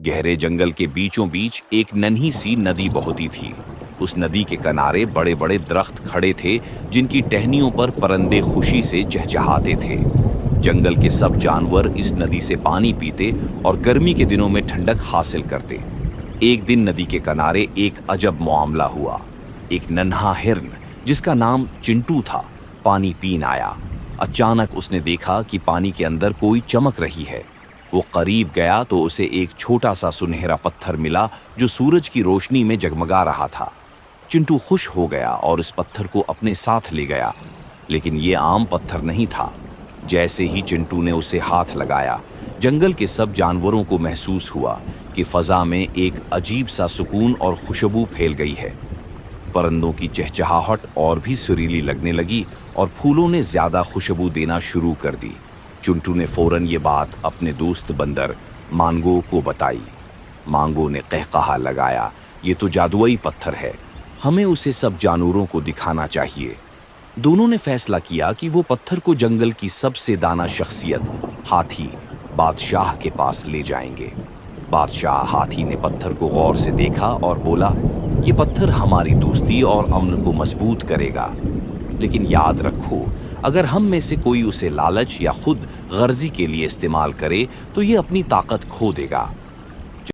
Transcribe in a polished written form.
गहरे जंगल के बीचों बीच एक नन्ही सी नदी बहती थी। उस नदी के किनारे बड़े बड़े दरख्त खड़े थे, जिनकी टहनियों पर परिंदे खुशी से चहचहाते थे। जंगल के सब जानवर इस नदी से पानी पीते और गर्मी के दिनों में ठंडक हासिल करते। एक दिन नदी के किनारे एक अजब मामला हुआ। एक नन्हा हिरन, जिसका नाम चिंटू था, पानी पीन आया। अचानक उसने देखा कि पानी के अंदर कोई चमक रही है। वो करीब गया तो उसे एक छोटा सा सुनहरा पत्थर मिला, जो सूरज की रोशनी में जगमगा रहा था। चिंटू खुश हो गया और इस पत्थर को अपने साथ ले गया, लेकिन ये आम पत्थर नहीं था। जैसे ही चिंटू ने उसे हाथ लगाया, जंगल के सब जानवरों को महसूस हुआ कि फजा में एक अजीब सा सुकून और खुशबू फैल गई है। परिंदों की चहचहाहट और भी सुरीली लगने लगी और फूलों ने ज्यादा खुशबू देना शुरू कर दी। चिंटू ने फौरन ये बात अपने दोस्त बंदर मांगो को बताई। मांगो ने कहकहा लगाया, ये तो जादुई पत्थर है, हमें उसे सब जानवरों को दिखाना चाहिए। दोनों ने फैसला किया कि वो पत्थर को जंगल की सबसे दाना शख्सियत हाथी बादशाह के पास ले जाएंगे। बादशाह हाथी ने पत्थर को गौर से देखा और बोला, ये पत्थर हमारी दोस्ती और अमन को मजबूत करेगा, लेकिन याद रखो, अगर हम में से कोई उसे लालच या खुद गर्जी के लिए इस्तेमाल करे तो ये अपनी ताकत खो देगा।